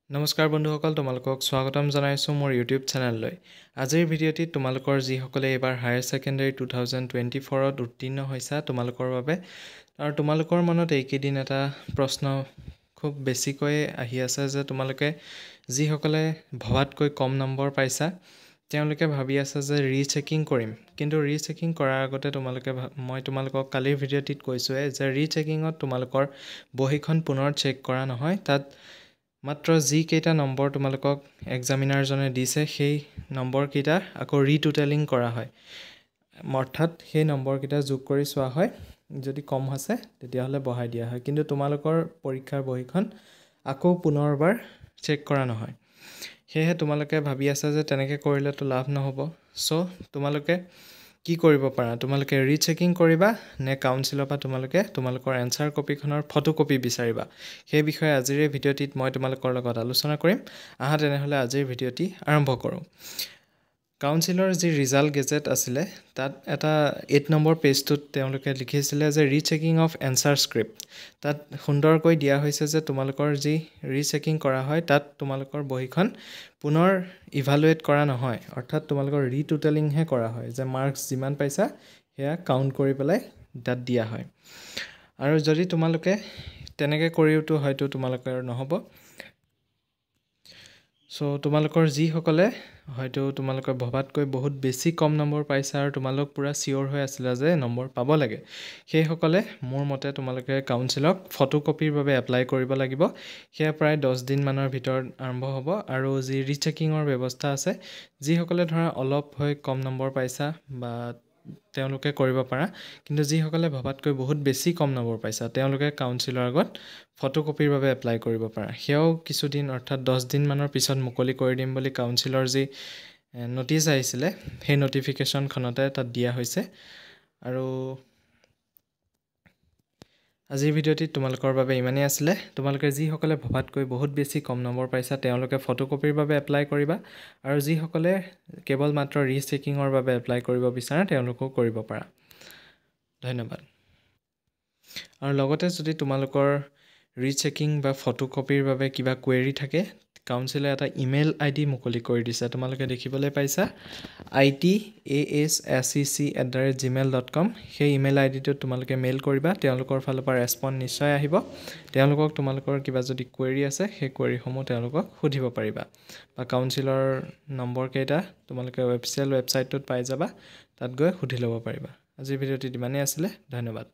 নমস্কাৰ বন্ধুসকল, তোমালোকক স্বাগতম জনাইছোঁ মোৰ ইউটিউব চেনেললৈ। আজিৰ ভিডিঅ'টিত তোমালোকৰ যিসকলে এইবাৰ হায়াৰ ছেকেণ্ডেৰী 2024ত উত্তীৰ্ণ হৈছা তোমালোকৰ বাবে, আৰু তোমালোকৰ মনত এইকেইদিন এটা প্ৰশ্ন খুব বেছিকৈ আহি আছে যে তোমালোকে যিসকলে ভবাতকৈ কম নম্বৰ পাইছা তেওঁলোকে ভাবি আছে যে ৰিচেকিং কৰিম, কিন্তু ৰিচেকিং কৰাৰ আগতে মই তোমালোকক কালিৰ ভিডিঅ'টিত কৈছোঁৱে যে ৰিচেকিঙত তোমালোকৰ বহীখন পুনৰ চেক কৰা নহয়। তাত মাত্ৰ যিকেইটা নম্বৰ তোমালোকক এক্সামিনাৰজনে দিছে সেই নম্বৰকেইটা আকৌ ৰিটোটেলিং কৰা হয়, অৰ্থাৎ সেই নম্বৰকেইটা যোগ কৰি চোৱা হয়। যদি কম আছে তেতিয়াহ'লে বঢ়াই দিয়া হয়, কিন্তু তোমালোকৰ পৰীক্ষাৰ বহীখন আকৌ পুনৰবাৰ চেক কৰা নহয়। সেয়েহে তোমালোকে ভাবি আছা যে তেনেকৈ কৰিলেতো লাভ নহ'ব। চ' তোমালোকে কি কৰিব পাৰা, তোমালোকে ৰিচেকিং কৰিবা নে কাউন্সিলৰ পৰা তোমালোকৰ এনচাৰ কপিখনৰ ফটোকপি বিচাৰিবা, সেই বিষয়ে আজিৰ এই ভিডিঅ'টিত মই তোমালোকৰ লগত আলোচনা কৰিম। আহা তেনেহ'লে আজিৰ ভিডিঅ'টি আৰম্ভ কৰোঁ। কাউন্সিলৰ যি ৰিজাল্ট গেজেট আছিলে তাত এটা 8 নম্বৰ পেজটোত তেওঁলোকে লিখিছিলে যে ৰিচেকিং অফ এনচাৰ স্ক্ৰিপ্ট। তাত সুন্দৰকৈ দিয়া হৈছে যে তোমালোকৰ যি ৰিচেকিং কৰা হয় তাত তোমালোকৰ বহীখন পুনৰ ইভালুৱেট কৰা নহয়, অৰ্থাৎ তোমালোকৰ ৰিটোটেলিংহে কৰা হয়, যে মাৰ্কছ যিমান পাইছা সেয়া কাউণ্ট কৰি পেলাই তাত দিয়া হয়। আৰু যদি তোমালোকে তেনেকৈ কৰিওতো হয়তো তোমালোকৰ নহ'ব। চ' তোমালোকৰ যিসকলে হয়তো তোমালোকৰ ভবাতকৈ বহুত বেছি কম নম্বৰ পাইছা আৰু তোমালোক পূৰা চিয়'ৰ হৈ আছিলা যে নম্বৰ পাব লাগে, সেইসকলে মোৰ মতে তোমালোকে কাউন্সিলক ফটোকপিৰ বাবে এপ্লাই কৰিব লাগিব। সেয়া প্ৰায় 10 দিনমানৰ ভিতৰত আৰম্ভ হ'ব। আৰু যি ৰিচেকিঙৰ ব্যৱস্থা আছে, যিসকলে ধৰা অলপ হৈ কম নম্বৰ পাইছা বা তেওঁলোকে কৰিব পাৰা, কিন্তু যিসকলে ভবাতকৈ বহুত বেছি কম নম্বৰ পাইছা তেওঁলোকে কাউন্সিলৰ আগত ফটোকপিৰ বাবে এপ্লাই কৰিব পাৰা। সেয়াও কিছুদিন অৰ্থাৎ 10 দিনমানৰ পিছত মুকলি কৰি দিম বুলি কাউন্সিলৰ যি নটিচ আহিছিলে সেই নটিফিকেশ্যনখনতে তাত দিয়া হৈছে। আৰু আজিৰ ভিডিঅ'টিত তোমালোকৰ বাবে ইমানেই আছিলে। তোমালোকে যিসকলে ভবাতকৈ বহুত বেছি কম নম্বৰ পাইছা তেওঁলোকে ফটোকপিৰ বাবে এপ্লাই কৰিবা, আৰু যিসকলে কেৱল মাত্ৰ ৰিচেকিঙৰ বাবে এপ্লাই কৰিব বিচাৰা তেওঁলোকেও কৰিব পাৰা। ধন্যবাদ। আৰু লগতে যদি তোমালোকৰ ৰিচেকিং বা ফটোকপিৰ বাবে কিবা কুৱেৰি থাকে, কাউন্সিলে এটা ইমেইল ID মুকলি কৰি দিছে, তোমালোকে দেখিবলৈ পাইছা itassec@gmail.com। সেই ইমেইল IDটোত তোমালোকে মেইল কৰিবা, তেওঁলোকৰ ফালৰ পৰা ৰেছপন্স নিশ্চয় আহিব। তেওঁলোকক তোমালোকৰ কিবা যদি কুৱেৰি আছে সেই কুৱেৰিসমূহ তেওঁলোকক সুধিব পাৰিবা, বা কাউন্সিলৰ নম্বৰকেইটা তোমালোকে অফিচিয়েল ৱেবছাইটটোত পাই যাবা, তাত গৈ সুধি ল'ব পাৰিবা। আজিৰ ভিডিঅ'টিত ইমানেই আছিলে। ধন্যবাদ।